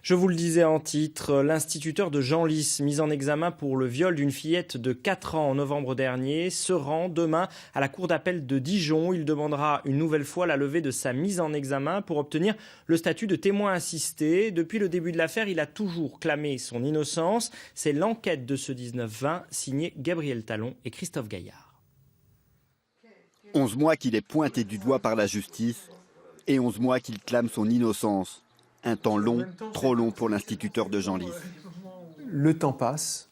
Je vous le disais en titre, l'instituteur de Genlis, mis en examen pour le viol d'une fillette de 4 ans en novembre dernier, se rend demain à la cour d'appel de Dijon. Il demandera une nouvelle fois la levée de sa mise en examen pour obtenir le statut de témoin assisté. Depuis le début de l'affaire, il a toujours clamé son innocence. C'est l'enquête de ce 19-20, signé Gabriel Talon et Christophe Gaillard. 11 mois qu'il est pointé du doigt par la justice et 11 mois qu'il clame son innocence. Un temps long, trop long pour l'instituteur de Genlis. Le temps passe,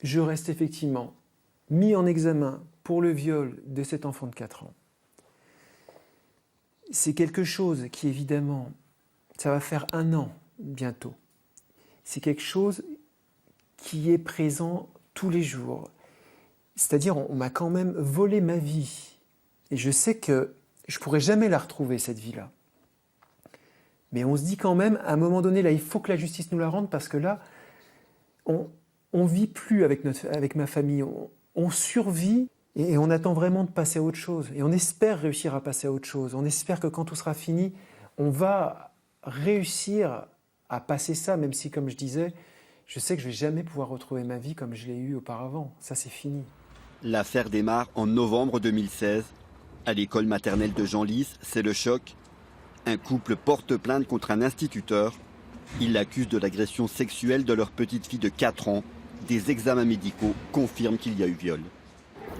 je reste effectivement mis en examen pour le viol de cet enfant de 4 ans. C'est quelque chose qui évidemment, ça va faire 1 an bientôt. C'est quelque chose qui est présent tous les jours. C'est-à-dire on m'a quand même volé ma vie. Et je sais que je ne pourrai jamais la retrouver, cette vie-là. Mais on se dit quand même, à un moment donné, là, il faut que la justice nous la rende parce que là, on ne vit plus avec ma famille. On survit et on attend vraiment de passer à autre chose. Et on espère réussir à passer à autre chose. On espère que quand tout sera fini, on va réussir à passer ça, même si, comme je disais, je sais que je ne vais jamais pouvoir retrouver ma vie comme je l'ai eue auparavant. Ça, c'est fini. L'affaire démarre en novembre 2016. À l'école maternelle de Genlis, c'est le choc. Un couple porte plainte contre un instituteur. Il l'accuse de l'agression sexuelle de leur petite fille de 4 ans. Des examens médicaux confirment qu'il y a eu viol.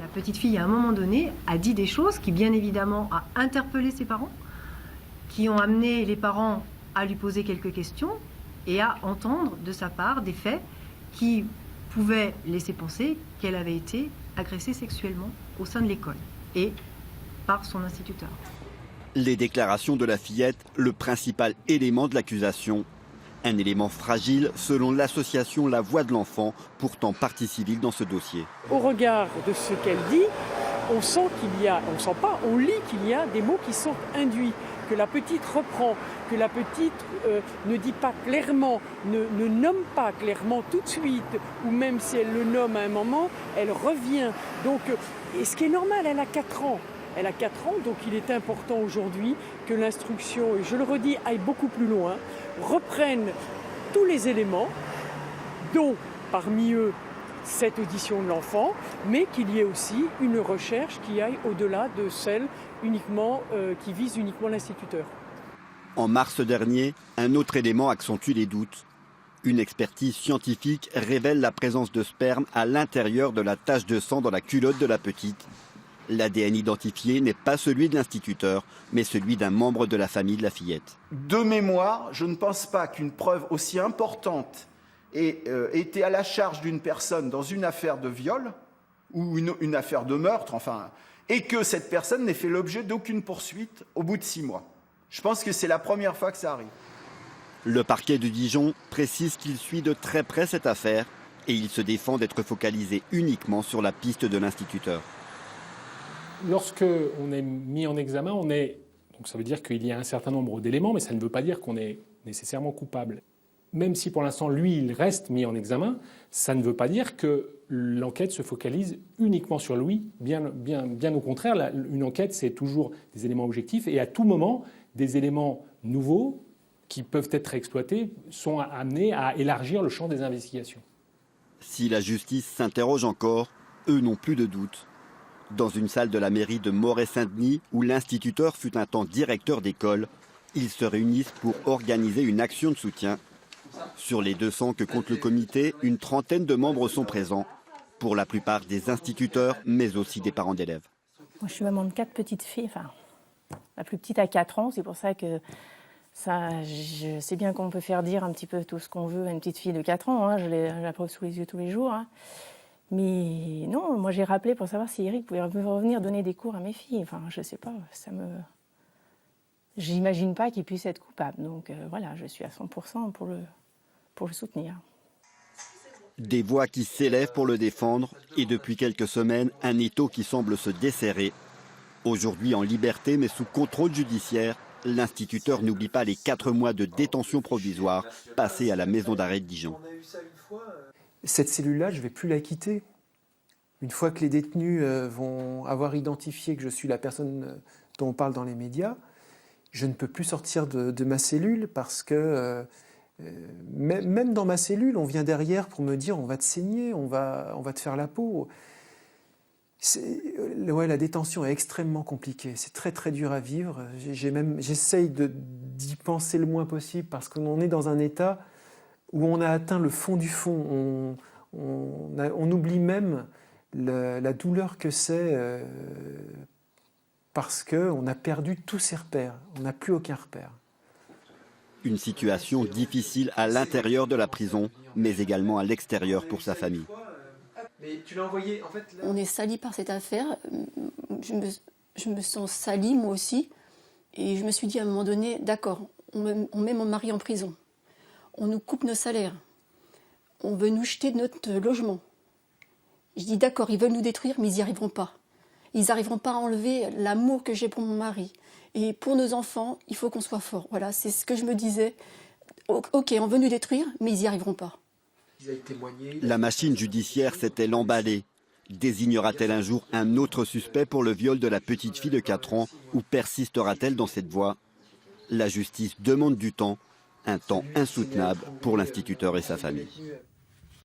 La petite fille, à un moment donné, a dit des choses qui, bien évidemment, a interpellé ses parents, qui ont amené les parents à lui poser quelques questions et à entendre de sa part des faits qui pouvaient laisser penser qu'elle avait été agressée sexuellement au sein de l'école et par son instituteur. Les déclarations de la fillette, le principal élément de l'accusation. Un élément fragile selon l'association La Voix de l'Enfant, pourtant partie civile dans ce dossier. Au regard de ce qu'elle dit, on sent qu'il y a, on sent pas, on lit qu'il y a des mots qui sont induits, que la petite reprend, que la petite ne dit pas clairement, ne nomme pas clairement tout de suite, ou même si elle le nomme à un moment, elle revient. Donc, et ce qui est normal, elle a 4 ans. Elle a 4 ans, donc il est important aujourd'hui que l'instruction, et je le redis, aille beaucoup plus loin, reprenne tous les éléments, dont parmi eux cette audition de l'enfant, mais qu'il y ait aussi une recherche qui aille au-delà de celle uniquement, qui vise uniquement l'instituteur. En mars dernier, un autre élément accentue les doutes. Une expertise scientifique révèle la présence de sperme à l'intérieur de la tache de sang dans la culotte de la petite. L'ADN identifié n'est pas celui de l'instituteur, mais celui d'un membre de la famille de la fillette. De mémoire, je ne pense pas qu'une preuve aussi importante ait été à la charge d'une personne dans une affaire de viol ou une affaire de meurtre, enfin, et que cette personne n'ait fait l'objet d'aucune poursuite au bout de 6 mois. Je pense que c'est la première fois que ça arrive. Le parquet de Dijon précise qu'il suit de très près cette affaire et il se défend d'être focalisé uniquement sur la piste de l'instituteur. Lorsqu'on est mis en examen, donc ça veut dire qu'il y a un certain nombre d'éléments, mais ça ne veut pas dire qu'on est nécessairement coupable. Même si pour l'instant, lui, il reste mis en examen, ça ne veut pas dire que l'enquête se focalise uniquement sur lui. Bien au contraire, une enquête, c'est toujours des éléments objectifs et à tout moment, des éléments nouveaux qui peuvent être exploités sont amenés à élargir le champ des investigations. Si la justice s'interroge encore, eux n'ont plus de doute. Dans une salle de la mairie de Moret-Saint-Denis, où l'instituteur fut un temps directeur d'école, ils se réunissent pour organiser une action de soutien. Sur les 200 que compte le comité, une trentaine de membres sont présents, pour la plupart des instituteurs, mais aussi des parents d'élèves. Moi, je suis maman de 4 petites filles, enfin, la plus petite a 4 ans, c'est pour ça que je sais bien qu'on peut faire dire un petit peu tout ce qu'on veut à une petite fille de 4 ans, hein, je la preuve sous les yeux tous les jours. Hein. Mais non, moi j'ai rappelé pour savoir si Eric pouvait revenir donner des cours à mes filles. Enfin, je sais pas, j'imagine pas qu'il puisse être coupable. Donc voilà, je suis à 100% pour le soutenir. Des voix qui s'élèvent pour le défendre et depuis quelques semaines, un étau qui semble se desserrer. Aujourd'hui en liberté mais sous contrôle judiciaire, l'instituteur n'oublie pas les 4 mois de détention provisoire passés à la maison d'arrêt de Dijon. Cette cellule-là, je ne vais plus la quitter. Une fois que les détenus vont avoir identifié que je suis la personne dont on parle dans les médias, je ne peux plus sortir de ma cellule parce que Même dans ma cellule, on vient derrière pour me dire on va te saigner, on va te faire la peau. Ouais, la détention est extrêmement compliquée, c'est très très dur à vivre. J'essaye d'y penser le moins possible parce qu'on est dans un état où on a atteint le fond du fond. On oublie même la douleur que c'est parce qu'on a perdu tous ses repères, on n'a plus aucun repère. Une situation difficile à l'intérieur de la prison, mais également à l'extérieur pour sa famille. Mais tu l'as envoyé, en fait, là... On est sali par cette affaire. Je me sens salie, moi aussi. Et je me suis dit à un moment donné, d'accord, on met mon mari en prison. On nous coupe nos salaires. On veut nous jeter de notre logement. Je dis d'accord, ils veulent nous détruire, mais ils n'y arriveront pas. Ils n'arriveront pas à enlever l'amour que j'ai pour mon mari. Et pour nos enfants, il faut qu'on soit fort. Voilà, c'est ce que je me disais. Ok, on veut nous détruire, mais ils n'y arriveront pas. La machine judiciaire s'est-elle emballée? Désignera-t-elle un jour un autre suspect pour le viol de la petite fille de 4 ans ou persistera-t-elle dans cette voie? La justice demande du temps, un temps insoutenable pour l'instituteur et sa famille.